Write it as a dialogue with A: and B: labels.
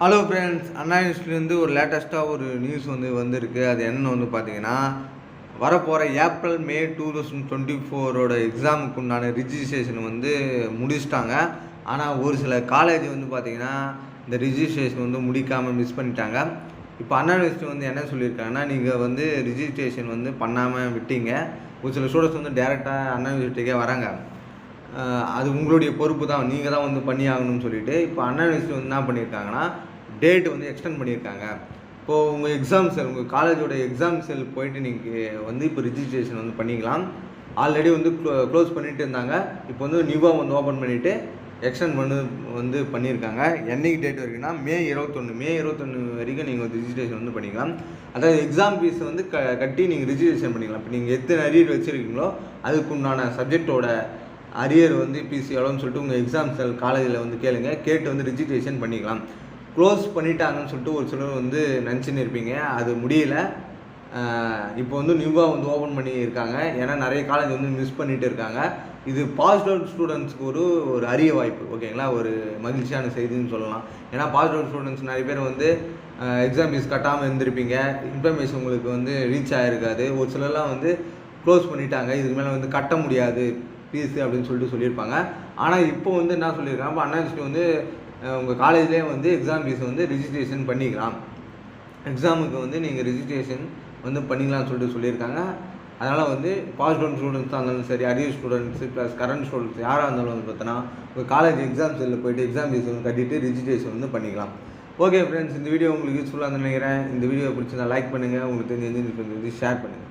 A: Hello friends, அண்ணா யூனிவர்சிட்டிலேருந்து ஒரு லேட்டஸ்ட்டாக ஒரு நியூஸ் வந்திருக்கு. அது என்னென்னு பார்த்தீங்கன்னா, வரப்போகிற ஏப்ரல் மே 2024 எக்ஸாமுக்கு உண்டான ரிஜிஸ்ட்ரேஷன் முடிச்சிட்டாங்க. ஆனால் ஒரு சில காலேஜ் பார்த்தீங்கன்னா இந்த ரிஜிஸ்ட்ரேஷன் முடிக்காமல் மிஸ் பண்ணிட்டாங்க. இப்போ அண்ணா யூனிவர்சிட்டி என்ன சொல்லியிருக்காங்கன்னா, நீங்கள் ரிஜிஸ்ட்ரேஷன் பண்ணாமல் விட்டீங்க. ஒரு சில ஸ்டூடெண்ட்ஸ் டேரெக்டாக அண்ணா யூனிவர்சிட்டிக்கே வராங்க. அது உங்களுடைய பொறுப்பு தான், நீங்கள் தான் பண்ணி ஆகணும்னு சொல்லிட்டு இப்போ அண்ணா யூனிவர்சிட்டி என்ன பண்ணியிருக்காங்கன்னா, டேட் எக்ஸ்டெண்ட் பண்ணியிருக்காங்க. இப்போது உங்கள் எக்ஸாம் செல், உங்கள் காலேஜோட எக்ஸாம் செல் போயிட்டு நீங்கள் இப்போ ரிஜிஸ்ட்ரேஷன் பண்ணிக்கலாம். ஆல்ரெடி க்ளோஸ் பண்ணிட்டு இருந்தாங்க. இப்போ நியூவாக ஓப்பன் பண்ணிவிட்டு எக்ஸ்டெண்ட் பண்ணியிருக்காங்க. என்னைக்கு டேட் வரைக்கும்னா மே 21 வரைக்கும் நீங்கள் ரிஜிஸ்ட்ரேஷன் பண்ணிக்கலாம். அதாவது எக்ஸாம் ஃபீஸ் கட்டி நீங்கள் ரிஜிஸ்ட்ரேஷன் பண்ணிக்கலாம். இப்போ நீங்கள் எத்தனை அரியர் வச்சுருக்கீங்களோ அதுக்குண்டான சப்ஜெக்டோட அரியர் ஃபீஸ் எவ்வளோன்னு சொல்லிட்டு உங்கள் எக்ஸாம் செல் காலேஜில் கேளுங்க. கேட்டு ரிஜிஸ்ட்ரேஷன் பண்ணிக்கலாம். க்ளோஸ் பண்ணிட்டாங்கன்னு சொல்லிட்டு ஒரு சிலர் நினச்சின்னு இருப்பீங்க. அது முடியல. இப்போ நியூவாக ஓப்பன் பண்ணியிருக்காங்க. ஏன்னா நிறைய காலேஜ் மிஸ் பண்ணிகிட்டு இருக்காங்க. இது பாஸ்ட் அவுட் ஸ்டூடெண்ட்ஸ்க்கு ஒரு அரிய வாய்ப்பு, ஓகேங்களா? ஒரு மகிழ்ச்சியான செய்தின்னு சொல்லலாம். ஏன்னா பாஸ்ட் அவுட் ஸ்டூடெண்ட்ஸ் நிறைய பேர் எக்ஸாம் ஃபீஸ் கட்டாமல் இருந்திருப்பீங்க. இன்ஃபர்மேஷன் உங்களுக்கு ரீச் ஆகிருக்காது. ஒரு சிலர்லாம் க்ளோஸ் பண்ணிட்டாங்க, இதுக்கு மேலே கட்ட முடியாது ஃபீஸு அப்படின்னு சொல்லியிருப்பாங்க. ஆனால் இப்போ என்ன சொல்லியிருக்காங்க, இப்போ அண்ணா யூனிவர்சிட்டி உங்கள் காலேஜ்லேயே எக்ஸாம் ஃபீஸ் ரிஜிஸ்ட்ரேஷன் பண்ணிக்கலாம். எக்ஸாமுக்கு நீங்கள் ரிஜிஸ்ட்ரேஷன் பண்ணிக்கலாம்னு சொல்லியிருக்காங்க. அதனால் பாஸ் டவுன் ஸ்டூடெண்ட்ஸாக இருந்தாலும் சரி, arrear students plus current students யாராக இருந்தாலும் பார்த்தோன்னா உங்கள் காலேஜ் எக்ஸாம் செல்லில் போய்ட்டு எக்ஸாம் ஃபீஸ் கட்டிட்டு ரிஜிஸ்ட்ரேஷன் பண்ணிக்கலாம். ஓகே ஃப்ரெண்ட்ஸ், இந்த வீடியோ உங்களுக்கு யூஸ்ஃபுல்லாக நினைக்கிறேன். இந்த வீடியோ பிடிச்சிருந்தா லைக் பண்ணுங்கள். உங்களுக்கு தெரிஞ்ச ஷேர் பண்ணுங்கள்.